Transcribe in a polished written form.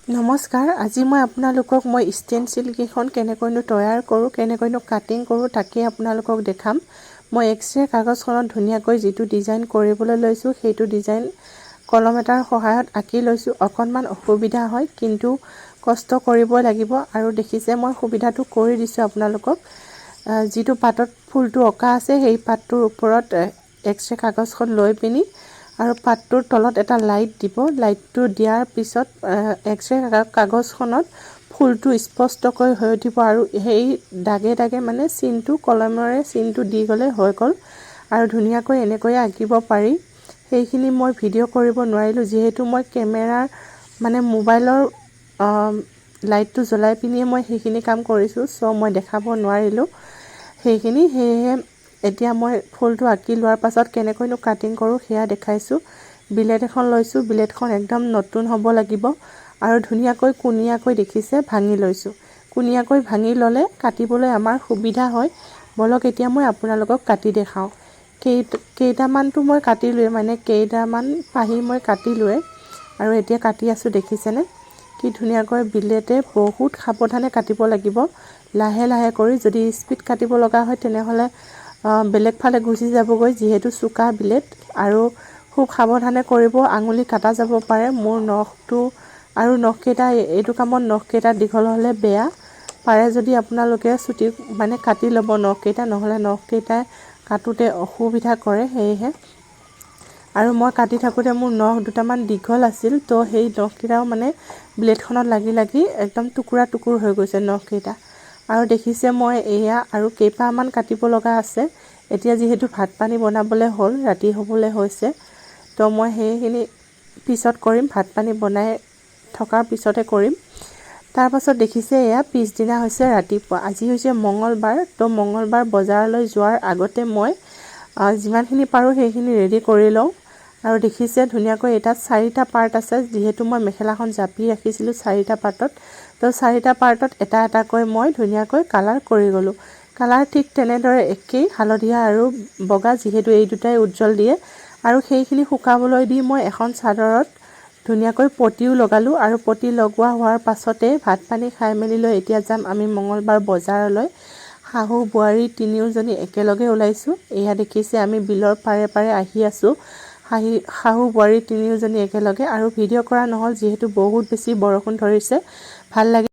নমস্কাৰ, আজি মই আপোনালোকক ষ্টেনচিল কেইখন কেনেকৈনো তৈয়াৰ কৰোঁ, কেনেকৈনো কাটিং কৰোঁ তাকে আপোনালোকক দেখাম। মই এক্সৰে কাগজখনত ধুনীয়াকৈ যিটো ডিজাইন কৰিবলৈ লৈছোঁ সেইটো ডিজাইন কলম এটাৰ সহায়ত আঁকি লৈছোঁ। অকণমান অসুবিধা হয় কিন্তু কষ্ট কৰিবই লাগিব আৰু দেখিছে মই সুবিধাটো কৰি দিছোঁ আপোনালোকক। যিটো পাতত ফুলটো অঁকা আছে সেই পাতটোৰ ওপৰত এক্সৰে কাগজখন লৈ পিনি আৰু পাতটোৰ তলত এটা লাইট দিব। লাইটটো দিয়াৰ পিছত এক্সৰে কাগজখনত ফুলটো স্পষ্টকৈ হৈ উঠিব আৰু সেই দাগে দাগে মানে চিনটো কলমেৰে চিনটো দি গ'লে হৈ গ'ল আৰু ধুনীয়াকৈ এনেকৈ আঁকিব পাৰি। সেইখিনি মই ভিডিঅ' কৰিব নোৱাৰিলোঁ যিহেতু মই কেমেৰাৰ মোবাইলৰ লাইটটো জ্বলাই পিনিয়ে মই সেইখিনি কাম কৰিছোঁ, মই দেখাব নোৱাৰিলোঁ সেইখিনি। সেয়েহে এতিয়া মই ফুলটো আঁকি লোৱাৰ পাছত কেনেকৈনো কাটিং কৰোঁ সেয়া দেখাইছোঁ। বিলেট এখন লৈছোঁ, বিলেটখন একদম নতুন হ'ব লাগিব আৰু ধুনীয়াকৈ কুনিয়াকৈ দেখিছে ভাঙি লৈছোঁ। কুনিয়াকৈ ভাঙি ল'লে কাটিবলৈ আমাৰ সুবিধা হয়। বলক এতিয়া মই আপোনালোকক কাটি দেখাওঁ। কেইটামানটো মই কাটিলোৱে, কেইটামান পাহি মই কাটিলোৱে আৰু এতিয়া কাটি আছোঁ দেখিছেনে কি ধুনীয়াকৈ। বিলেটে বহুত সাৱধানে কাটিব লাগিব, লাহে লাহে কৰি। যদি স্পীড কাটিব লগা হয় তেনেহ'লে বেলেগ ফালে গুচি যাবগৈ যিহেতু চোকা বিলেট, আৰু খুব সাৱধানে কৰিব, আঙুলি কাটা যাব পাৰে। মোৰ নখটো আৰু নখকেইটা এইটো কামত নখকেইটা দীঘল হ'লে বেয়া। পাৰে যদি আপোনালোকে চুটি কাটি ল'ব নখকেইটা, নহ'লে নখকেইটাই কাটোতে অসুবিধা কৰে। সেয়েহে আৰু মই কাটি থাকোঁতে মোৰ নখ দুটামান দীঘল আছিল, তো সেই নখকেইটাও ব্লেডখনত লাগি লাগি একদম টুকুৰা টুকুৰ হৈ গৈছে নখকেইটা। আৰু দেখিছে মই এয়া আৰু কেইপাহমান কাটিব লগা আছে। এতিয়া যিহেতু ভাত পানী বনাবলৈ হ'ল, ৰাতি হ'বলৈ হৈছে, তো মই সেইখিনি পিছত কৰিম, ভাত পানী বনাই থকাৰ পিছতে কৰিম। তাৰপাছত দেখিছে এয়া পিছদিনা হৈছে ৰাতিপুৱা। আজি হৈছে মঙলবাৰ, তো মঙলবাৰ বজাৰলৈ যোৱাৰ আগতে মই যিমানখিনি পাৰোঁ সেইখিনি ৰেডি কৰি লওঁ। আৰু দেখিছে ধুনীয়াকৈ এটাত 4টা পাৰ্ট আছে, যিহেতু মই মেখেলাখন জাপি ৰাখিছিলোঁ 4টা পাৰ্টত, তো 4টা পাৰ্টত এটা এটাকৈ মই ধুনীয়াকৈ কালাৰ কৰি গ'লোঁ। কালাৰ ঠিক তেনেদৰে একেই, হালধীয়া আৰু বগা, যিহেতু এই দুটাই উজ্জ্বল দিয়ে। আৰু সেইখিনি শুকাবলৈ দি মই এখন চাদৰত ধুনীয়াকৈ পটিও লগালোঁ আৰু পটি লগোৱা হোৱাৰ পাছতে ভাত পানী খাই মেলি লৈ এতিয়া যাম আমি মঙলবাৰ বজাৰলৈ। শাহু বোৱাৰী তিনিওজনী একেলগে ওলাইছোঁ। এয়া দেখিছে আমি বিলৰ পাৰে পাৰে আহি আছোঁ, শাহু বোৱাৰী তিনিওজনী একেলগে। আৰু ভিডিঅ' কৰা নহ'ল যিহেতু বহুত বেছি বৰষুণ ধৰিছে। ভাল লাগে।